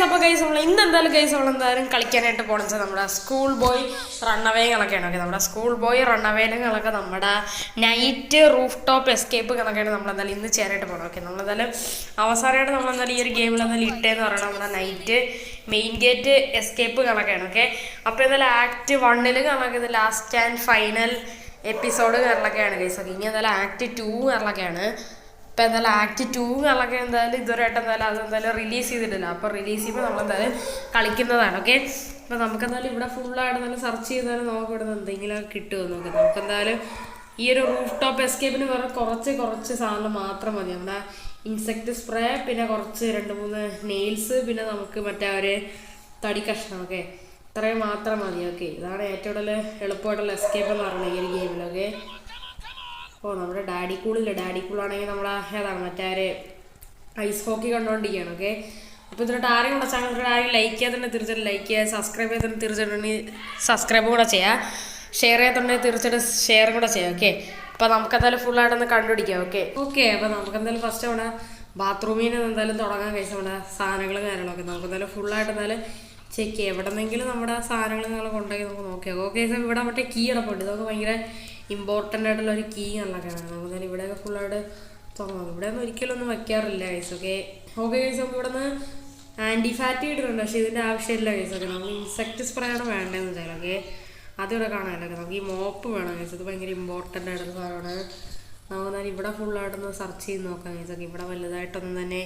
അപ്പോൾ ഗൈസ് നമ്മൾ ഇന്ന് എന്തായാലും കളിക്കാനായിട്ട് പോകണമെന്ന് വെച്ചാൽ നമ്മുടെ സ്കൂൾ ബോയ് റണ്ണവേകളൊക്കെയാണ്. ഓക്കെ, നമ്മുടെ സ്കൂൾ ബോയ് റണ്ണവേകളൊക്കെ നമ്മുടെ നൈറ്റ് റൂഫ് ടോപ്പ് എസ്കേപ്പ് കണക്കാണ് നമ്മളെന്തായാലും ഇന്ന് ചെയ്യാനായിട്ട് പോകണം. ഓക്കെ, നമ്മളെന്തായാലും അവസാനമായിട്ട് നമ്മളെന്തായാലും ഈ ഒരു ഗെയിമിൽ എന്തായാലും ഇട്ടേന്ന് പറയുന്നത് നമ്മുടെ നൈറ്റ് മെയിൻ ഗേറ്റ് എസ്കേപ്പ് കണക്കാണ്. ഓക്കെ, അപ്പോൾ എന്തായാലും ആക്ട് 1 കണക്കുന്നത് ലാസ്റ്റ് ആൻഡ് ഫൈനൽ എപ്പിസോഡ് കണക്കൊക്കെയാണ് ഗൈസ്. ഓക്കെ, ഇനി എന്തായാലും ആക്ട് 2 കണക്കൊക്കെയാണ്. ഇപ്പോൾ എന്തായാലും ആക്ട് 2 കണക്കെ എന്തായാലും ഇതുവരെയായിട്ട് എന്തായാലും അതെന്തായാലും റിലീസ് ചെയ്തിട്ടില്ല. അപ്പോൾ റിലീസ് ചെയ്യുമ്പോൾ നമ്മളെന്തായാലും കളിക്കുന്നതാണ്. ഓക്കെ, അപ്പോൾ നമുക്കെന്തായാലും ഇവിടെ ഫുള്ളായിട്ട് എന്തായാലും സെർച്ച് ചെയ്താലും നമുക്ക് ഇവിടെ നിന്ന് എന്തെങ്കിലും കിട്ടുമോ നോക്കാം. നമുക്കെന്തായാലും ഈ ഒരു റൂഫ് ടോപ്പ് എസ്കേപ്പിന് വേറെ കുറച്ച് സാധനം മാത്രം മതി. നമ്മുടെ ഇൻസെക്ട് സ്പ്രേ, പിന്നെ കുറച്ച് 2-3 നെയിൽസ്, പിന്നെ നമുക്ക് മറ്റേ ഒരു തടി കഷ്ണം. ഓക്കെ, ഇത്രയും മാത്രം മതി. ഓക്കെ, ഇതാണ് ഏറ്റവും കൂടുതൽ എളുപ്പമായിട്ടുള്ള എസ്കേപ്പ് എന്ന് പറയുന്നത് ഈ ഒരു ഗെയിമിൽ. ഓക്കെ, ഓ നമ്മുടെ ഡാഡി കൂളാണെങ്കിൽ നമ്മളെ ഏതാണ് മറ്റേ ഐസ് ഹോക്കി കണ്ടുകൊണ്ടിരിക്കുകയാണ്. ഓക്കെ, അപ്പോൾ ഇതിലോട്ട് ആരെയും കൂടെ ചാനൽ ആരെയും ലൈക്ക് ചെയ്യാതെ തീർച്ചയായിട്ടും ലൈക്ക് ചെയ്യുക, സബ്സ്ക്രൈബ് ചെയ്തിട്ട് തീർച്ചയായിട്ടും സബ്സ്ക്രൈബ് കൂടെ ചെയ്യുക, ഷെയർ ചെയ്തിട്ടുണ്ടെങ്കിൽ തീർച്ചയായിട്ടും ഷെയർ കൂടെ ചെയ്യാം. ഓക്കെ, അപ്പോൾ നമുക്കെന്തായാലും ഫുള്ളായിട്ടൊന്ന് കണ്ടുപിടിക്കാം. ഓക്കെ, അപ്പോൾ നമുക്കെന്തായാലും ഫസ്റ്റ് അവിടെ ബാത്റൂമിൽ നിന്ന് എന്തായാലും തുടങ്ങാൻ കഴിച്ചു നമ്മുടെ സാധനങ്ങളും കാര്യങ്ങളൊക്കെ നമുക്കെന്തായാലും ഫുള്ളായിട്ട് എന്തായാലും ചെക്ക് ചെയ്യാം. എവിടെന്നെങ്കിലും നമ്മുടെ സാധനങ്ങൾ നിങ്ങൾ കൊണ്ടുപോയി നമുക്ക് നോക്കിയാൽ. ഓക്കെ, ഇവിടെ മറ്റേ കീ ഇടപ്പുണ്ട്. ഇതൊക്കെ ഭയങ്കര ഇമ്പോർട്ടൻ്റ് ആയിട്ടുള്ള ഒരു കീ കണക്കാണ്. നമുക്ക് തന്നെ ഇവിടെയൊക്കെ ഫുള്ളായിട്ട് തുറന്നു. ഇവിടെ ഒന്നും ഒരിക്കലും ഒന്നും വയ്ക്കാറില്ല ഗൈസ്. ഓക്കെ ഗൈസ്, നമുക്ക് ഇവിടെ നിന്ന് ആൻറ്റി ഫാറ്റി ഇട്ടിട്ടുണ്ട്, പക്ഷേ ഇതിൻ്റെ ആവശ്യമില്ല ഗൈസ്. ഓക്കെ, നമുക്ക് ഇൻസെക്ട് സ്പ്രേ ആണ് വേണ്ടതെന്ന് വെച്ചാൽ. ഓക്കെ, അതിവിടെ കാണാമല്ലോ. നമുക്ക് ഈ മോപ്പ് വേണം ഗൈസ്, ഇത് ഭയങ്കര ഇമ്പോർട്ടൻ്റ് ആയിട്ടുള്ള സാധനമാണ്. നമുക്ക് തന്നെ ഇവിടെ ഫുള്ളായിട്ടൊന്ന് സെർച്ച് ചെയ്ത് നോക്കാം ഗൈസ്. ഓക്കെ, ഇവിടെ വലുതായിട്ടൊന്നും തന്നെ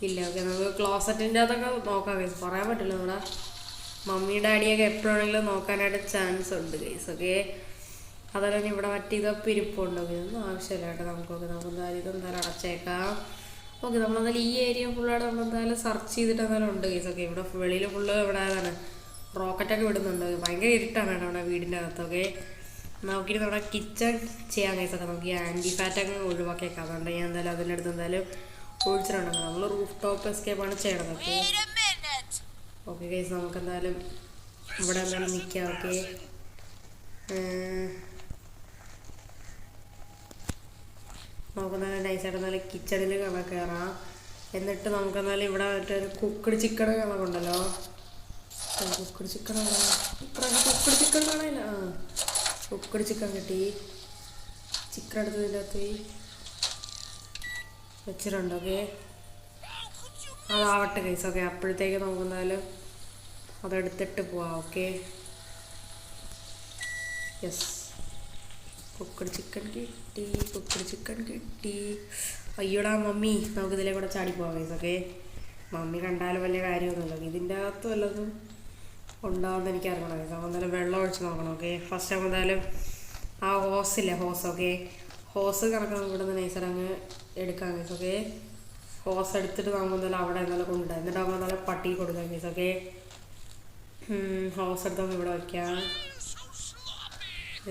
ഇല്ല. ഓക്കെ, നമുക്ക് ക്ലോസറ്റിൻ്റെ അതൊക്കെ നോക്കാം ഗൈസ്, പറയാൻ പറ്റില്ല. നമ്മുടെ മമ്മി ഡാഡിയൊക്കെ എപ്പോഴാണെങ്കിലും നോക്കാനായിട്ട് ചാൻസ് ഉണ്ട് ഗൈസ്. ഓക്കെ, അതല്ല ഇവിടെ മറ്റേതൊക്കെ ഇരിപ്പുണ്ടോ, ഇതൊന്നും ആവശ്യമില്ല കേട്ടോ നമുക്കൊക്കെ. നമുക്ക് എന്തായാലും ഇതെന്തായാലും അടച്ചേക്കാം. ഓക്കെ, നമ്മളെന്തായാലും ഈ ഏരിയ ഫുള്ളായിട്ട് നമ്മളെന്തായാലും സെർച്ച് ചെയ്തിട്ട് എന്തായാലും ഉണ്ട് ഗൈസ്. ഓക്കെ, ഇവിടെ വെളിയിൽ ഫുള്ള് ഇവിടെ ഏതാണ് റോക്കറ്റൊക്കെ വിടുന്നുണ്ട്. ഭയങ്കര ഇരുട്ടാണ് കേട്ടോ നമ്മുടെ വീടിൻ്റെ അകത്തൊക്കെ. നമുക്കിനി നമ്മുടെ കിച്ചൺ ചെയ്യാൻ ഗൈസ്. ഒക്കെ നമുക്ക് ഈ ആൻറ്റി ഫാറ്റൊക്കെ ഒഴിവാക്കിയേക്കാം. അതുകൊണ്ട് ഞാൻ എന്തായാലും അതിൻ്റെ അടുത്ത് എന്തായാലും ഒഴിച്ചിട്ടുണ്ടെങ്കിൽ നമ്മൾ റൂഫ് ടോപ്പ് എസ്കേപ്പാണ് ചെയ്യണത്. ഓക്കെ ഗൈസ്, നമുക്കെന്തായാലും ഇവിടെ എന്തായാലും നിൽക്കാം. ഓക്കെ, നമുക്കെന്തായാലും നൈസായിട്ട് നല്ല കിച്ചണിൽ കയറാം. എന്നിട്ട് നമുക്കെന്തായാലും ഇവിടെ മറ്റൊരു കുക്കഡ് ചിക്കൻ കണക്കുണ്ടല്ലോ. കുക്കഡ് ചിക്കൻ കാണില്ല. കുക്കഡ് ചിക്കൻ കിട്ടി. ചിക്കൻ എടുത്തതിൻ്റെ അകത്ത് വെച്ചിട്ടുണ്ട്. Okay, അതാവട്ടെ guys. ഓക്കെ, അപ്പോഴത്തേക്ക് നമുക്കെന്തായാലും അതെടുത്തിട്ട് പോവാം. ഓക്കെ, യെസ്, കുക്കഡ് ചിക്കൻ കിട്ടി. അയ്യോടാ മമ്മി, നമുക്ക് ഇതിലേ കൂടെ ചാടിപ്പോവാം ഗൈസ്. ഓക്കെ, മമ്മി കണ്ടാലും വലിയ കാര്യമൊന്നുമില്ല. ഇതിൻ്റെ അകത്ത് വല്ലതും ഉണ്ടാവുമെന്ന് എനിക്ക് അറിയണം ഗൈസ്. അപ്പോൾ എന്തായാലും വെള്ളം ഒഴിച്ച് നോക്കണം. ഓക്കെ, ഫസ്റ്റ് നമുക്ക് എന്തായാലും ആ ഹോസില്ലേ, ഓക്കെ, ഹോസ് കണക്ക് നമുക്ക് ഇവിടെ നിന്ന് നൈസർ അങ്ങ് എടുക്കാം ഗൈസ്. ഓക്കെ, ഹോസ് എടുത്തിട്ട് നമുക്ക് എന്തായാലും അവിടെ എന്തായാലും കൊണ്ടുപോകാം. എന്നിട്ട് നമുക്ക് എന്തായാലും പട്ടി കൊടുക്കാം ഗൈസ്. ഓക്കെ, ഹോസ് എടുത്ത് നമുക്ക് ഇവിടെ വയ്ക്കാം.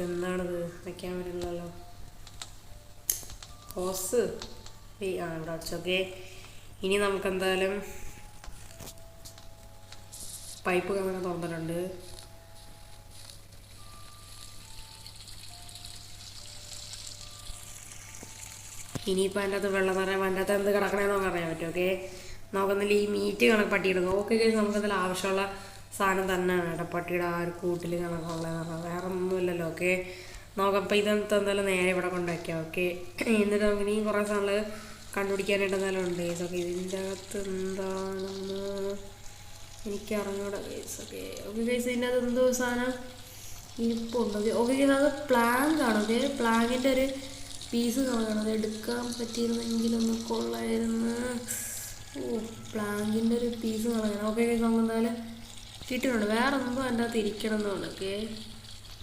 എന്താണിത് വയ്ക്കാൻ പറ്റില്ലല്ലോ ഹോസ്. ഇവിടെ വെച്ചു. ഓക്കെ, ഇനി നമുക്കെന്തായാലും പൈപ്പ് കണക്ക് തുറന്നിട്ടുണ്ട്. ഇനിയിപ്പോൾ അതിൻ്റെ അകത്ത് വെള്ളം നിറയാൻ അതിൻ്റെ അകത്ത് എന്ത് കിടക്കണമെന്ന് നമുക്ക് അറിയാൻ പറ്റും. ഓക്കെ, നമുക്കെന്തായാലും ഈ മീറ്റ് കണക്ക് പട്ടിയിടുന്നു. ഓക്കെ ഗൈസ്, നമുക്കെന്തായാലും ആവശ്യമുള്ള സാധനം തന്നെയാണ് കേട്ടോ പട്ടിയുടെ ആ ഒരു കൂട്ടിൽ കണക്കുള്ളതെന്ന് പറഞ്ഞാൽ വേറെ ഒന്നുമില്ലല്ലോ. ഓക്കെ, നമുക്കപ്പോൾ ഇതെന്ത് എന്തായാലും നേരെ ഇവിടെ കൊണ്ടുവയ്ക്കാം. ഓക്കെ, എന്നിട്ട് നമുക്ക് ഇനിയും കുറേ സാധനങ്ങൾ കണ്ടുപിടിക്കാനായിട്ട് എന്തായാലും ഉണ്ട് ഗൈസ്. ഓക്കെ, ഇതിൻ്റെ അകത്ത് എന്താണെന്ന് എനിക്ക് അറിഞ്ഞൂടാ ഗൈസ്. ഓക്കെ ഗൈസ്, ഇതിൻ്റെ അകത്ത് എന്തോ സാധനം ഇരിപ്പുണ്ട്. ഓക്കെ ഗൈസ്, അത് പ്ലാങ്ക് ആണ്. ഓക്കെ, പ്ലാങ്കിൻ്റെ ഒരു പീസ് കാണണം. അത് എടുക്കാൻ പറ്റിയിരുന്നെങ്കിലൊന്ന് കൊള്ളായിരുന്നു. പ്ലാങ്കിൻ്റെ ഒരു പീസ് കാണണം. ഓക്കെ ഗൈസ്, നമുക്ക് എന്തായാലും കിട്ടുന്നുണ്ട്. വേറെ ഒന്നും എൻ്റെ അകത്ത് ഇരിക്കണമെന്നുണ്ട്. ഓക്കെ,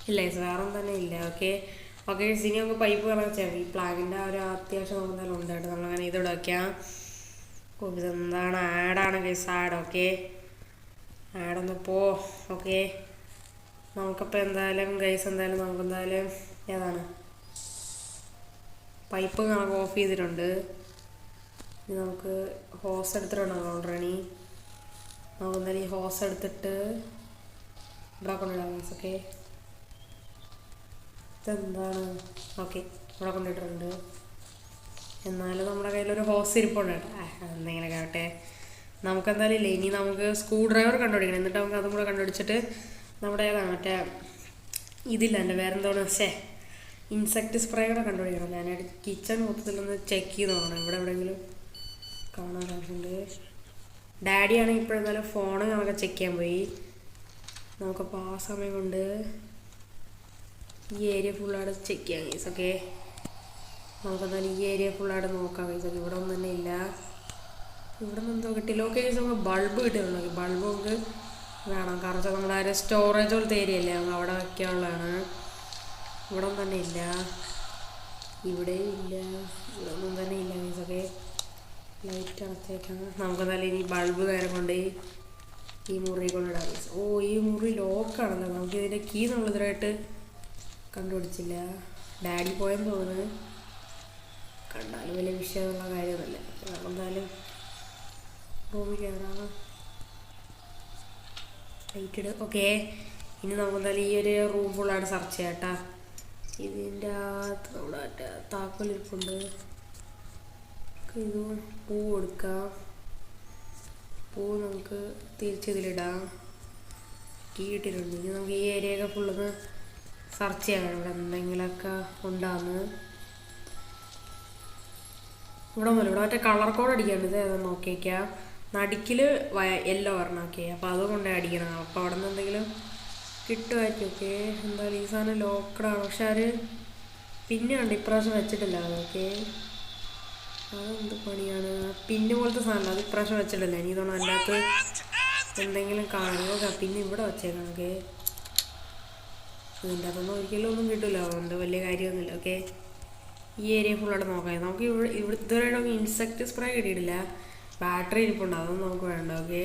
ഇല്ല ഗൈസ്, വേറെ ഒന്നും തന്നെ ഇല്ല. ഓക്കെ ഗൈസ്, ഇനി നമുക്ക് പൈപ്പ് കണക്ക് ചെയ്യാം. ഈ പ്ലാങ്കിൻ്റെ ഒരു അത്യാവശ്യം നമുക്ക് എന്തായാലും ഉണ്ടായിട്ട് നമ്മളങ്ങനെ ഇതിവിടെ വയ്ക്കാം. ഓക്കെ, ഇതെന്താണ് ആഡാണ് ഗൈസ്, ആഡ്. ഓക്കെ, ആഡൊന്ന് പോ. ഓക്കെ, നമുക്കപ്പോൾ എന്തായാലും ഗൈസ് എന്തായാലും നമുക്കെന്തായാലും ഏതാണ് പൈപ്പ് കണക്ക് ഓഫ് ചെയ്തിട്ടുണ്ട്. ഇനി നമുക്ക് ഹോസ് എടുത്തിട്ടുണ്ടോ ഓൾറെഡി. നമുക്ക് എന്തായാലും ഈ ഹോസ് എടുത്തിട്ട് ഇവിടെ കൊണ്ടിടാം ഗൈസ്. ഓക്കെ, ഇതെന്താണ്? ഓക്കെ, ഇവിടെ കൊണ്ടിട്ടുണ്ട്. എന്നാലും നമ്മുടെ കയ്യിലൊരു ഹോസ് ഇരിപ്പുണ്ട് കേട്ടോ. എന്തെങ്കിലുമൊക്കെ ആവട്ടെ. നമുക്കെന്തായാലും ഇല്ല, ഇനി നമുക്ക് സ്ക്രൂ ഡ്രൈവർ കണ്ടുപിടിക്കണം. എന്നിട്ട് നമുക്ക് അതും കൂടെ കണ്ടുപിടിച്ചിട്ട് നമ്മുടെ ഏതാണ് മറ്റേ ഇതില്ല എൻ്റെ വേറെന്തോന്ന് ഇൻസെക്ട് സ്പ്രേ കൂടെ കണ്ടുപിടിക്കണം. ഞാനായിട്ട് കിച്ചൺ മൊത്തത്തിലൊന്ന് ചെക്ക് ചെയ്ത് നോക്കണം ഇവിടെ എവിടെയെങ്കിലും കാണാൻ സാധിക്കുന്നുണ്ട്. ഡാഡിയാണെങ്കിൽ ഇപ്പോഴെന്തായാലും ഫോണ് നമുക്ക് ചെക്ക് ചെയ്യാൻ പോയി. നമുക്കപ്പോൾ ആ സമയം കൊണ്ട് ഈ ഏരിയ ഫുള്ളായിട്ട് ചെക്ക് ചെയ്യാം ഗൈസ്. ഓക്കെ, നമുക്കെന്തായാലും ഈ ഏരിയ ഫുള്ളായിട്ട് നോക്കാം ഗൈസ്. ഓക്കെ, ഇവിടെ ഒന്നും തന്നെ ഇല്ല. ഇവിടെ നിന്ന് എന്തോ കിട്ടിയില്ല. ഓക്കെ ഗൈസ്, നമുക്ക് ബൾബ് കിട്ടിയുള്ളൂ. ബൾബ് നമുക്ക് വേണം, കാരണം നമ്മുടെ ആ സ്റ്റോറേജ് പോലത്തെ ഏരിയ അല്ലേ, നമുക്ക് അവിടെ വയ്ക്കാനുള്ളതാണ്. ഇവിടെ ഒന്നും തന്നെ ഇല്ല, ഇവിടെയും ഇല്ല, ഇവിടെ ഒന്നും തന്നെ ഇല്ല ഗൈസ്. Okay, light അടച്ചേക്കാം. നമുക്കെന്തായാലും ഇനി ബൾബ് നേരം കൊണ്ട് ഈ മുറി കൊണ്ടിടാം ഗൈസ്. ഓ, ഈ മുറി ലോക്കാണല്ലോ. നമുക്ക് ഇതിൻ്റെ കീ നമ്മളിതുവരായിട്ട് കണ്ടുപിടിച്ചില്ല. ഡാഡി പോയെന്ന് തോന്നുന്നു. കണ്ടാലും വലിയ വിഷയമുള്ള കാര്യമൊന്നുമില്ല. എന്തായാലും റൂമിൽ കയറാം, ലൈറ്റ് ഇട്. ഓക്കെ, ഇനി നമുക്ക് എന്തായാലും ഈ ഒരു റൂം ഫുള്ളായിട്ട് സെർച്ച് ചെയ്യാം കേട്ടോ. ഇതിൻ്റെ അകത്ത് നമ്മുടെ താക്കോലിരിപ്പുണ്ട്. ഇത് പൂ കൊടുക്കാം, പൂ നമുക്ക് തിരിച്ചിതിലിടാം. കീ ഇട്ടിട്ടുണ്ട്. ഇനി നമുക്ക് ഈ ഏരിയയൊക്കെ ഫുള്ളൊന്ന് സെർച്ച് ചെയ്യാം. ഇവിടെ എന്തെങ്കിലുമൊക്കെ ഉണ്ടാകുന്നു. ഇവിടെ ഒന്നുമില്ല. ഇവിടെ മറ്റേ കളർ കോഡ് അടിക്കാണ്ട്. ഇത് ഏതാ നോക്കിയേക്കാം. നടുക്കിൽ യെല്ലോ വരണം. ഓക്കെ, അപ്പോൾ അതുകൊണ്ട് അടിക്കണം. അപ്പോൾ അവിടെ നിന്ന് എന്തെങ്കിലും കിട്ടുമായിരിക്കും. ഓക്കെ, എന്തായാലും ഈ സാധനം ലോക്കഡാണ്. പക്ഷെ അത് പിന്നെ ഉണ്ട്, ഇപ്രാവശ്യം വെച്ചിട്ടില്ല. ഓക്കെ, അതെന്ത് പണിയാണ്? പിന്നെ പോലത്തെ സാധനം അത് ഇപ്രാവശ്യം വെച്ചിട്ടില്ല. ഇനി തോന്നുന്നു അതിനകത്ത് എന്തെങ്കിലും കാണും. ഓക്കെ, പിന്നെ ഇവിടെ വെച്ചേക്കാം. ഓക്കെ, ഇതിൻ്റെ അതൊന്നും ഒരിക്കലും ഒന്നും കിട്ടില്ല, അതുകൊണ്ട് വലിയ കാര്യമൊന്നുമില്ല. ഓക്കെ, ഈ ഏരിയ ഫുള്ളായിട്ട് നോക്കാം. നമുക്ക് ഇവിടെ ഇതുവരെ നമുക്ക് ഇൻസെക്ട് സ്പ്രേ കിട്ടിയിട്ടില്ല. ബാറ്ററി ഇരിപ്പുണ്ട്, അതൊന്നും നമുക്ക് വേണ്ട. ഓക്കെ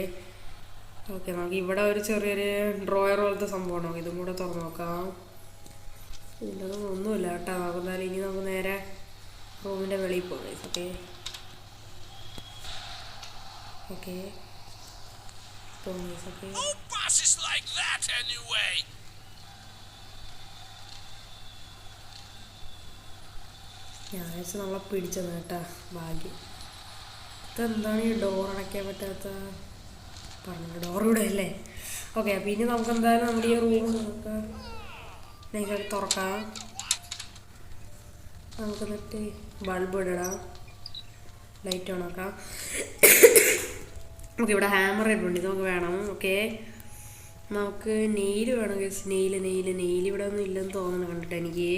ഓക്കെ, നമുക്ക് ഇവിടെ ഒരു ചെറിയൊരു ഡ്രോയർ പോലത്തെ സംഭവമാണ്. നമുക്ക് ഇതും കൂടെ തുറന്ന് നോക്കാം. ഇതിൻ്റെ ഒന്നുമില്ല കേട്ടോ. നോക്കുന്നാലും ഇനി നമുക്ക് നേരെ റൂമിൻ്റെ വെളിയിൽ പോകാം. ഓക്കെ ഓക്കെ, ഓക്കെ, ഞായറാഴ്ച നമ്മളെ പിടിച്ചത് കേട്ടാ, ഭാഗ്യം. ഇതെന്താണ് ഈ ഡോർ അടയ്ക്കാൻ പറ്റാത്ത? പറഞ്ഞു ഡോർ ഇവിടെ അല്ലേ. ഓക്കെ, അപ്പോൾ ഇനി നമുക്ക് എന്തായാലും നമ്മുടെ ഈ റൂം നമുക്ക് നൈസായിട്ട് തുറക്കാം. നമുക്ക് എന്നിട്ട് ബൾബ് ഇടാം, ലൈറ്റ് ഓൺ ആക്കാം. ഓക്കെ, ഇവിടെ ഹാമർ ഇട്ടുണ്ട്, ഇത് നമുക്ക് വേണം. ഓക്കെ, നമുക്ക് നെയിൽ വേണം. നെയിൽ ഇവിടെ ഒന്നും ഇല്ലെന്ന് തോന്നുന്നു കണ്ടിട്ട് എനിക്ക്.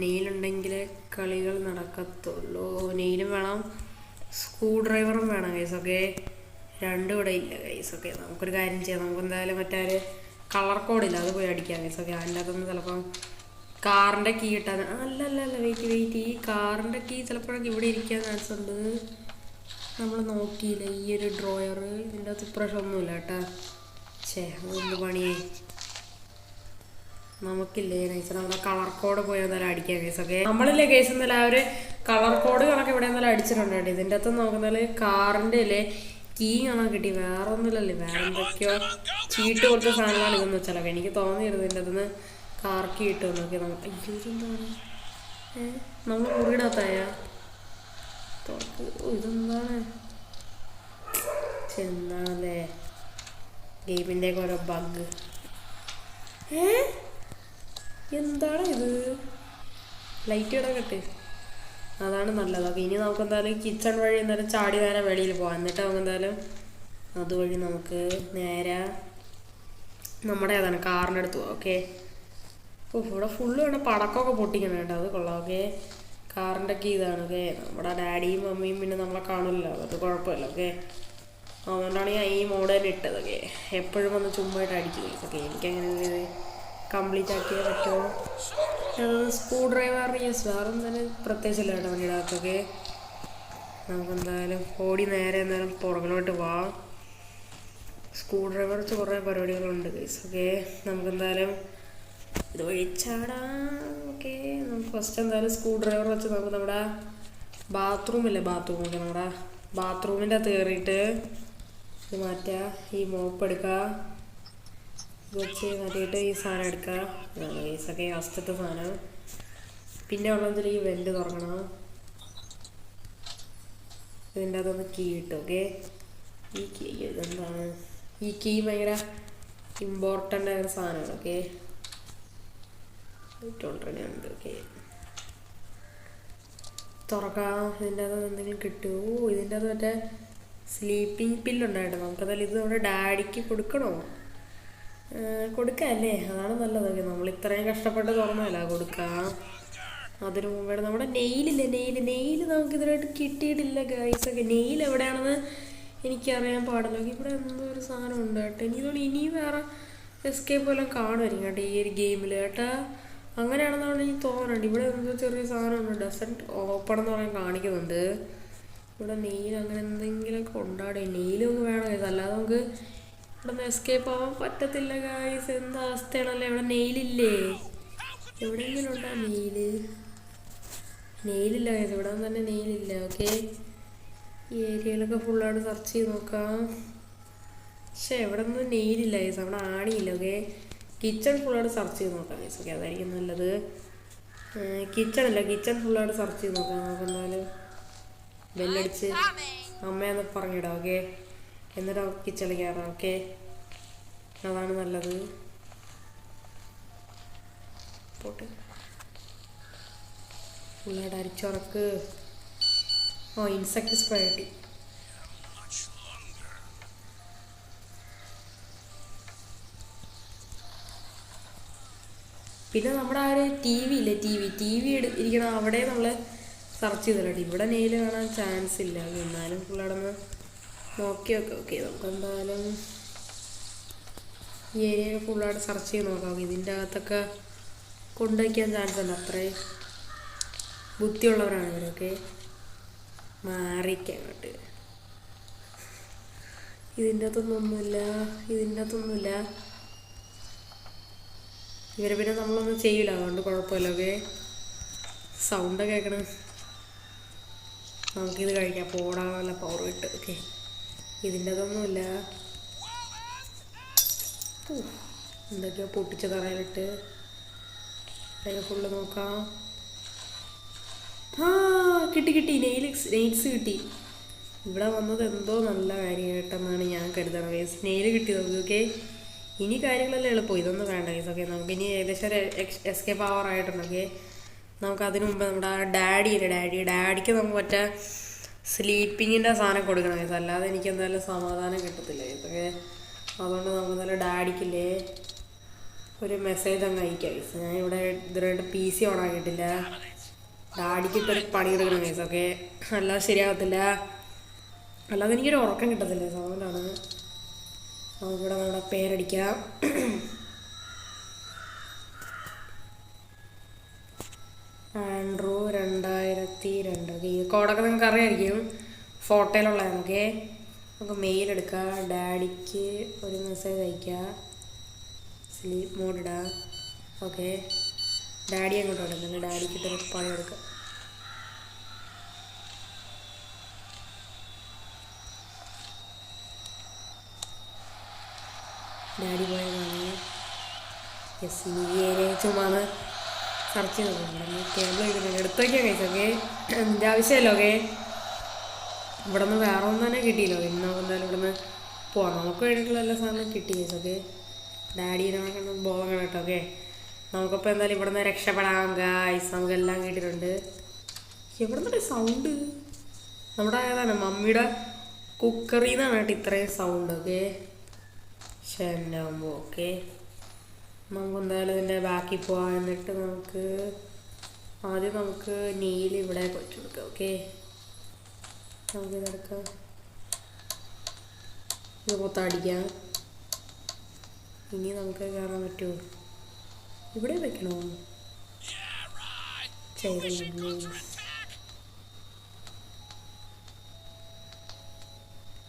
നെയിലുണ്ടെങ്കിൽ കളികൾ നടക്കത്തുള്ളൂ. നെയിലും വേണം, സ്ക്രൂ ഡ്രൈവറും വേണം ഗൈസ്. ഓക്കെ, രണ്ടും ഇവിടെ ഇല്ല ഗൈസ്. ഓക്കെ, നമുക്കൊരു കാര്യം ചെയ്യാം. നമുക്ക് എന്തായാലും മറ്റേ കളർ കോഡില്ല, അത് പോയി അടിക്കാം ഗൈസ്. ഓക്കെ, അതിൻ്റെ അകത്തൊന്ന് ചിലപ്പം കാറിൻ്റെ കീ കിട്ടാൻ അല്ല വെയിറ്റ്, ഈ കാറിൻ്റെ കീ ചിലപ്പോഴൊക്കെ ഇവിടെ ഇരിക്കാൻ ചാൻസ് ഉണ്ട്. നമ്മൾ നോക്കിയില്ല ഈ ഒരു ഡ്രോയർ. ഇതിൻ്റെ അകത്ത് ഇപ്രാവശ്യം ഒന്നുമില്ല കേട്ടാ. അതൊന്ന് പണിയായി. നമുക്കില്ലേ നൈസ് നമ്മുടെ കളർ കോഡ് പോയി എന്തായാലും അടിക്കാം കേസ്. ഓക്കെ, നമ്മളില്ലേ കേസ് എന്നാലും ആ ഒരു കളർ കോഡ് കണക്ക് ഇവിടെ എന്തായാലും അടിച്ചിട്ടുണ്ട് കേട്ടോ. ഇതിൻ്റെ അകത്ത് നോക്കുന്നാല് കാറിൻ്റെ അല്ലേ കീ കാണാൻ കിട്ടി. വേറെ ഒന്നുമില്ലല്ലേ, വേറെ എന്തൊക്കെയോ ചീട്ട് കൊടുത്ത സാധനങ്ങളാണ് ഇതെന്ന് വെച്ചാൽ. എനിക്ക് തോന്നിയിരുന്നു ഇതിൻ്റെ അകത്തുനിന്ന് കാർ കീ കിട്ടും നോക്കി. നമുക്ക് ഇതെന്താണ് നമ്മൾ മുറിയിടാത്തായ ഇതെന്താണ് ചെന്നാലേ ഗെയിമിൻ്റെയൊക്കെ ഓരോ ബഗ്. എന്താണ് ഇത്? ലൈറ്റ് ഇടകട്ടെ, അതാണ് നല്ലത്. അപ്പോൾ ഇനി നമുക്ക് എന്തായാലും കിച്ചൺ വഴി എന്തായാലും ചാടി നേരെ വെളിയിൽ പോകാം. എന്നിട്ട് നമുക്ക് എന്തായാലും അതുവഴി നമുക്ക് നേരെ നമ്മുടെ ഏതാണ് കാറിൻ്റെ അടുത്ത് പോകാം. ഓക്കെ, ഇവിടെ ഫുള്ള് വേണം പടക്കമൊക്കെ പൊട്ടിക്കണം കേട്ടോ, അത് കൊള്ളാം. ഓക്കെ, കാറിൻ്റെ ഒക്കെ ഇതാണ്. ഓക്കെ, നമ്മുടെ ഡാഡിയും മമ്മിയും പിന്നെ നമ്മളെ കാണില്ലല്ലോ, അത് കുഴപ്പമില്ല. ഓക്കെ, അതുകൊണ്ടാണ് ഞാൻ ഈ മോഡ് തന്നെ ഇട്ടത്. ഓക്കെ, എപ്പോഴും വന്ന് ചുമ്മായിട്ട് അടിക്കുക. ഓക്കെ, എനിക്കങ്ങനെ കംപ്ലീറ്റ് ആക്കിയേ പറ്റുമോ. സ്ക്രൂ ഡ്രൈവർ യെസ്, വേറെ എന്തായാലും പ്രത്യേകിച്ചില്ല കേട്ടോ വണ്ടിയുടെ അകത്തൊക്കെ. നമുക്കെന്തായാലും ഓടി നേരെ എന്തായാലും പുറകിലോട്ട് പോവാം. സ്ക്രൂ ഡ്രൈവർ വെച്ച് കുറേ പരിപാടികളുണ്ട് ഗൈസ്. ഓക്കെ, നമുക്കെന്തായാലും ഇത് ഒഴിച്ചാടാം. ഓക്കെ, നമുക്ക് ഫസ്റ്റ് എന്തായാലും സ്ക്രൂ ഡ്രൈവർ വെച്ച് നമുക്ക് നമ്മുടെ ബാത്റൂമില്ലേ, ഓക്കെ, നമ്മുടെ ബാത്റൂമിൻ്റെ അകത്ത് കയറിയിട്ട് ഇത് മാറ്റുക. ഈ മോപ്പ് എടുക്കുക, വെച്ച് മാറ്റിയിട്ട് ഈ സാധനം എടുക്കുക. ഇതാണ് ഗൈസൊക്കെ ഫസ്റ്റത്തെ സാധനം. പിന്നെ ഉള്ളതിൽ ഈ വെൻ്റ് തുറക്കണം. ഇതിൻ്റെ അതൊന്ന് കീ ഇട്ടു. ഓക്കെ, ഈ കീ ഇതെന്താണ്? ഈ കീ ഭയങ്കര ഇമ്പോർട്ടൻ്റ് ആയ ഒരു സാധനമാണ്. ഓക്കെ, ഓൾറെഡി ഉണ്ട്. ഓക്കെ, തുറക്കാം. ഇതിൻ്റെ അത് എന്തെങ്കിലും കിട്ടുമോ? ഇതിൻ്റെ അത് മറ്റേ സ്ലീപ്പിംഗ് പില്ലുണ്ടായിട്ട് നമുക്കതല്ല. ഇത് നമ്മുടെ ഡാഡിക്ക് കൊടുക്കണോ? കൊടുക്കാം അല്ലേ? അതാണ് നല്ലതൊക്കെ. നമ്മൾ ഇത്രയും കഷ്ടപ്പെട്ട് തുറന്നല്ല, കൊടുക്കാം. അതിന് മുമ്പേ നമ്മുടെ നെയിലില്ലേ, നെയിൽ നമുക്ക് ഇതിനായിട്ട് കിട്ടിയിട്ടില്ല ഗൈസൊക്കെ. നെയിൽ എവിടെയാണെന്ന് എനിക്കറിയാൻ പാടില്ല. ഇവിടെ എന്തോ ഒരു സാധനം ഉണ്ട് കേട്ടോ. എനിക്കോട് ഇനിയും വേറെ എസ്കേപ്പ് എല്ലാം കാണുമായിരിക്കും കേട്ടോ ഈ ഒരു ഗെയിമിൽ കേട്ടാ. അങ്ങനെയാണെന്നാണ് എനിക്ക് തോന്നുന്നുണ്ട്. ഇവിടെ എന്തോ ചെറിയ സാധനമുണ്ട്, ഡസൻറ്റ് ഓപ്പൺ എന്ന് പറയാൻ കാണിക്കുന്നുണ്ട്. ഇവിടെ നെയിൽ അങ്ങനെ എന്തെങ്കിലുമൊക്കെ ഉണ്ടാടെ. നെയിലൊന്നും വേണം ഗൈസ്, അല്ലാതെ നമുക്ക് ഇവിടെ നിന്ന് എസ്കേപ്പ് ആവാൻ പറ്റത്തില്ല ഗൈസ്. എന്താ അവസ്ഥയാണല്ലേ? ഇവിടെ നെയിലില്ലേ? എവിടെയെങ്കിലും ഉണ്ടാ നെയിലില്ല ഗൈസ്, ഇവിടെ തന്നെ നെയിലില്ല. ഓക്കെ, ഈ ഏരിയയിലൊക്കെ ഫുള്ളായിട്ട് സെർച്ച് ചെയ്ത് നോക്കാം. പക്ഷേ എവിടെ ഒന്നും നെയിലില്ല ഗൈസ്, അവിടെ ആണിയില്ല. ഓക്കെ, കിച്ചൺ ഫുള്ളായിട്ട് സെർച്ച് ചെയ്ത് നോക്കാം ഗൈസ്. ഓക്കെ, അതായിരിക്കും നല്ലത്. കിച്ചൺ ഫുള്ളായിട്ട് സെർച്ച് ചെയ്ത് നോക്കാം. നമുക്ക് എന്തായാലും ബെല്ലടിച്ച് അമ്മയെന്ന് പറഞ്ഞിടാം. ഓക്കെ, എന്നിട്ട് കിച്ചണിൽ കയറാം. ഓക്കെ, അതാണ് നല്ലത്. പോട്ടെ, ഫുള്ളായിട്ട് അരിച്ചുറക്ക്. ഇൻസെക്ട് സ്പ്രേ കിട്ടി. പിന്നെ നമ്മുടെ ആ ഒരു ടി വി ഇല്ലേ, ടി വി ഇരിക്കണം, അവിടെ നമ്മൾ സെർച്ച് ചെയ്തില്ല. ഇവിടെ നെയിൽ കാണാൻ ചാൻസ് ഇല്ല. എന്നാലും ഫുള്ളടന്ന് നോക്കി വെക്കാം. ഓക്കെ, നമുക്ക് എന്തായാലും ഈ ഏരിയ ഫുള്ളായിട്ട് സെർച്ച് ചെയ്ത് നോക്കാം. ഇതിൻ്റെ അകത്തൊക്കെ കൊണ്ടുവയ്ക്കാൻ ചാൻസ് ഉണ്ട്. അത്രയും ബുദ്ധിയുള്ളവരാണ് ഇവരൊക്കെ. മാറിക്കാൻ അങ്ങോട്ട്. ഇതിൻ്റെ അകത്തൊന്നുമില്ല. ഇവരെ പിന്നെ നമ്മളൊന്നും ചെയ്യില്ല, അതുകൊണ്ട് കുഴപ്പമില്ല. ഓക്കെ, സൗണ്ട് കേൾക്കണം. നമുക്കിത് കഴിക്കാം. പോടാനുള്ള പവർ കിട്ടും. ഓക്കെ, ഇതിൻ്റെ അതൊന്നുമില്ല. എന്തൊക്കെയോ പൊട്ടിച്ച തറയിലിട്ട് അതിനെ ഫുള്ള് നോക്കാം. കിട്ടി നെയിൽസ് കിട്ടി. ഇവിടെ വന്നത് എന്തോ നല്ല കാര്യമായിട്ടെന്നാണ് ഞാൻ കരുതണം ഗൈസ്. നെയിൽ കിട്ടി നോക്കി. ഓക്കെ, ഇനി കാര്യങ്ങളെല്ലാം എളുപ്പം. ഇതൊന്നും വേണ്ട ഗൈസ്. ഓക്കെ, നമുക്കിനി ഏകദേശം ഒരു എസ്കേപ്പ് ആവാറായിട്ടുണ്ട്. ഓക്കെ, നമുക്ക് അതിനു മുമ്പ് നമ്മുടെ ഡാഡിക്ക് നമുക്ക് മറ്റേ സ്ലീപ്പിങ്ങിൻ്റെ സാധനം കൊടുക്കണം ഗൈസ്. അല്ലാതെ എനിക്ക് എന്തായാലും സമാധാനം കിട്ടത്തില്ല ഗൈസ്. ഓക്കെ, അതുകൊണ്ട് നമുക്ക് എന്തായാലും ഡാഡിക്കില്ലേ ഒരു മെസ്സേജ് അങ്ങ് അയക്കാം ഗൈസ്. ഞാൻ ഇവിടെ ഇതുവരെയായിട്ട് PC ഓൺ ആക്കിയിട്ടില്ല. ഡാഡിക്ക് ഇപ്പോൾ ഒരു പണി എടുക്കണം ഗൈസ്. ഓക്കെ, അല്ലാതെ ശരിയാകത്തില്ല. അല്ലാതെ എനിക്കൊരു ഉറക്കം കിട്ടത്തില്ല. അതുകൊണ്ടാണ് നമുക്കിവിടെ നമ്മുടെ പേരടിക്കാം. ആൻഡ്രൂ 2002. ഓക്കെ, ഈ കോഡൊക്കെ നിങ്ങൾക്ക് അറിയാമായിരിക്കും, ഫോട്ടോയിലുള്ളതാണ്. ഓക്കെ, നമുക്ക് മെയിൽ എടുക്കാം. ഡാഡിക്ക് ഒരു മെസ്സേജ് അയക്കാം. സ്ലീപ്പ് മോഡ് ഇടാം. ഓക്കെ, ഡാഡി അങ്ങോട്ട് വിടുന്നുണ്ട്. ഡാഡിക്കിട്ടൊരു പണി എടുക്കാം. ഡാഡി പോയതാണ്. യെസ്, ഇനി ഈ ഏരിയ ചുമ്മാന്ന് സെർച്ച് ചെയ്ത് നോക്കുന്നുണ്ട്. കേബിൾ എടുക്കുന്നുണ്ട്, എടുത്ത് വയ്ക്കാൻ കഴിച്ചു. ഓക്കെ, എൻ്റെ ആവശ്യമല്ലോ. ഓക്കെ, ഇവിടെ നിന്ന് വേറെ ഒന്നും തന്നെ കിട്ടിയില്ലോ. ഇന്ന് നമുക്ക് എന്തായാലും ഇവിടെ നിന്ന് പോവാം. നമുക്ക് വേണ്ടിയിട്ടുള്ള എല്ലാ സാധനവും കിട്ടി ഗൈസ്. ഓക്കെ, ഡാഡീനെ ബോധം കേട്ടോ. ഓക്കെ, നമുക്കിപ്പോൾ എന്തായാലും ഇവിടെ നിന്ന് രക്ഷപ്പെടാം ഗൈസ്. നമുക്കെല്ലാം കിട്ടിയിട്ടുണ്ട്. എവിടെ നിന്നൊരു സൗണ്ട്? നമ്മുടെ ഏതാണ് മമ്മിയുടെ കുക്കറിൽ നിന്നാണ് കേട്ടോ ഇത്രയും സൗണ്ട്. ഓക്കെ, ശരിയാകുമ്പോൾ. ഓക്കെ, നമുക്ക് എന്തായാലും ഇതിൻ്റെ ബാക്കി പോവാം. എന്നിട്ട് നമുക്ക് ആദ്യം നെയിൽ ഇവിടെ വെച്ചെടുക്കാം. ഓക്കെ, നമുക്കിതെടുക്കാം. ഇത് മൊത്തം അടിക്കാം. ഇനി നമുക്ക് കാണാൻ പറ്റുമോ? ഇവിടെ വെക്കണോ?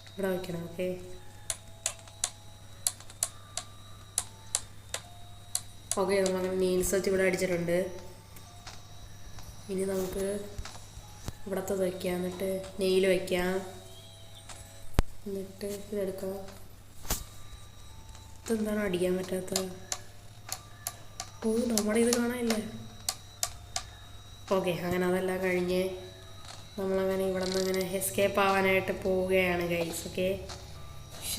ഇവിടെ വെക്കണം. ഓക്കെ, നമ്മളങ്ങനെ നെയിൽസ് വെച്ച് ഇവിടെ അടിച്ചിട്ടുണ്ട്. ഇനി നമുക്ക് ഇവിടത്തത് വയ്ക്കാം. എന്നിട്ട് നെയിൽ വയ്ക്കാം. എന്നിട്ട് ഇതെടുക്കാം. ഇതെന്താണ് അടിക്കാൻ പറ്റാത്ത? നമ്മുടെ ഇത് കാണാനില്ലേ? ഓക്കെ, അങ്ങനെ അതെല്ലാം കഴിഞ്ഞ് നമ്മളങ്ങനെ ഇവിടെ നിന്ന് അങ്ങനെ എസ്കേപ്പ് ആവാനായിട്ട് പോവുകയാണ് ഗൈസ്. ഓക്കെ,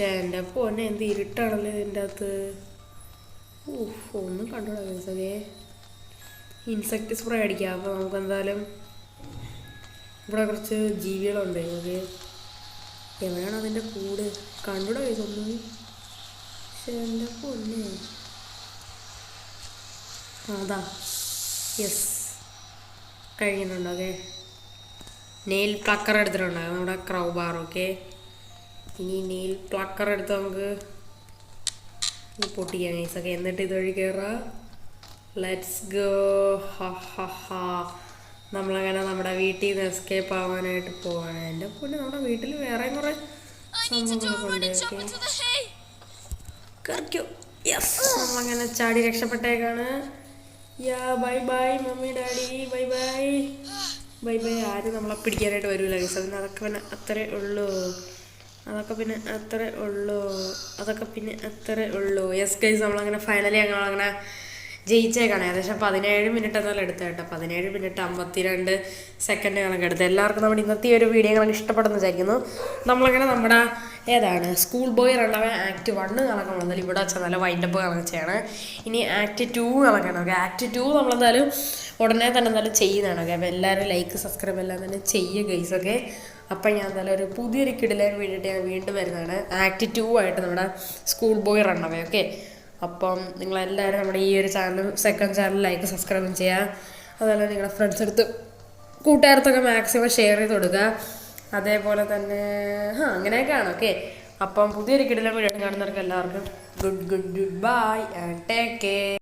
പക്ഷേ എൻ്റെ പൊന്നെ എന്ത് ഇരുട്ടാണല്ലോ ഇതിൻ്റെ അകത്ത്. ഒന്നും കണ്ടോളാം ഗൈസൊക്കെ. ഇൻസെക്ട് സ്പ്രേ അടിക്കാം. അപ്പോൾ നമുക്ക് എന്തായാലും ഇവിടെ കുറച്ച് ജീവികളുണ്ട്. ഓക്കെ, എവിടെയാണ് അതിൻ്റെ കൂട് കണ്ടൂടെ ഗൈസൊന്നും. പക്ഷേ എൻ്റെ പൊന്നെ അതാ യെസ് കഴിയുന്നുണ്ട്. ഓക്കെ, നെയിൽ പ്ലക്കർ എടുത്തിട്ടുണ്ട് നമ്മുടെ ക്രൗ ബാർ. ഓക്കെ, ഇനി നെയിൽ പ്ലക്കർ എടുത്ത് നമുക്ക് പൊട്ടിക്കാം ഗൈസൊക്കെ. എന്നിട്ട് ഇതുവഴി കയറാം. Let's go. നമ്മളങ്ങനെ നമ്മുടെ വീട്ടിൽ നിന്ന് എസ്കേപ്പ് ആവാനായിട്ട് പോവാണ്. എൻ്റെ പൊന്നെ നമ്മുടെ വീട്ടിൽ വേറെ കുറേ സംഭവങ്ങളൊക്കെ ഉണ്ട്. ഓക്കെ, യെസ് നമ്മളങ്ങനെ ചാടി രക്ഷപ്പെട്ടേക്കാണ്. Ya bye bye mummy daddy, bye bye bye bye. ആരും നമ്മളെ പിടിക്കാനായിട്ട് വരില്ല ഗൈസ്. പിന്നെ അതൊക്കെ പിന്നെ അത്രേ ഉള്ളൂ. യെസ് ഗൈസ്, നമ്മളങ്ങനെ ഫൈനലി ഞങ്ങളങ്ങനെ ജയിച്ചേക്കാണ്. ഏകദേശം 17 മിനിറ്റ് എന്നാലും എടുത്ത കേട്ടോ. 17 മിനിറ്റ് 52 സെക്കൻഡ് കണക്ക് എടുത്ത്. എല്ലാവർക്കും നമ്മുടെ ഇന്നത്തെ ഒരു വീഡിയോ കണക്ക് ഇഷ്ടപ്പെടുന്ന വിചാരിക്കുന്നു. നമ്മളങ്ങനെ നമ്മുടെ ഏതാണ് സ്കൂൾ ബോയ് റണ്ണവേ ആക്ട് 1 കണക്ക് നമ്മളെന്തായാലും ഇവിടെ വെച്ചാൽ നല്ല വൈൻഡപ്പ് കണക്കാണ്. ഇനി ആക്ട് 2 കണക്കാണ്. ഓക്കെ, ആക്ട് 2 നമ്മളെന്തായാലും ഉടനെ തന്നെ എന്തായാലും ചെയ്യുന്നതാണ്. ഓക്കെ, അപ്പോൾ എല്ലാവരും ലൈക്ക് സബ്സ്ക്രൈബ് എല്ലാം തന്നെ ചെയ്യുക ഗൈസൊക്കെ. അപ്പം ഞാൻ എന്തായാലും ഒരു പുതിയൊരു കിടിലൻ വേണ്ടിയിട്ട് ഞാൻ വീണ്ടും വരുന്നതാണ്. ആക്ട് 2 ആയിട്ട് നമ്മുടെ സ്കൂൾ ബോയ് റണ്ണവേ. ഓക്കെ, അപ്പം നിങ്ങളെല്ലാവരും നമ്മുടെ ഈ ഒരു ചാനൽ സെക്കൻഡ് ചാനൽ ലൈക്ക് സബ്സ്ക്രൈബും ചെയ്യുക. അതുപോലെ നിങ്ങളുടെ ഫ്രണ്ട്സ് എടുത്ത് കൂട്ടുകാർത്തൊക്കെ മാക്സിമം ഷെയർ ചെയ്ത് കൊടുക്കുക. അതേപോലെ തന്നെ അങ്ങനെയൊക്കെയാണ്. ഓക്കെ, അപ്പം പുതിയൊരു കിടിലൻ വീഡിയോ കാണുന്നവർക്ക് എല്ലാവർക്കും good bye and take care.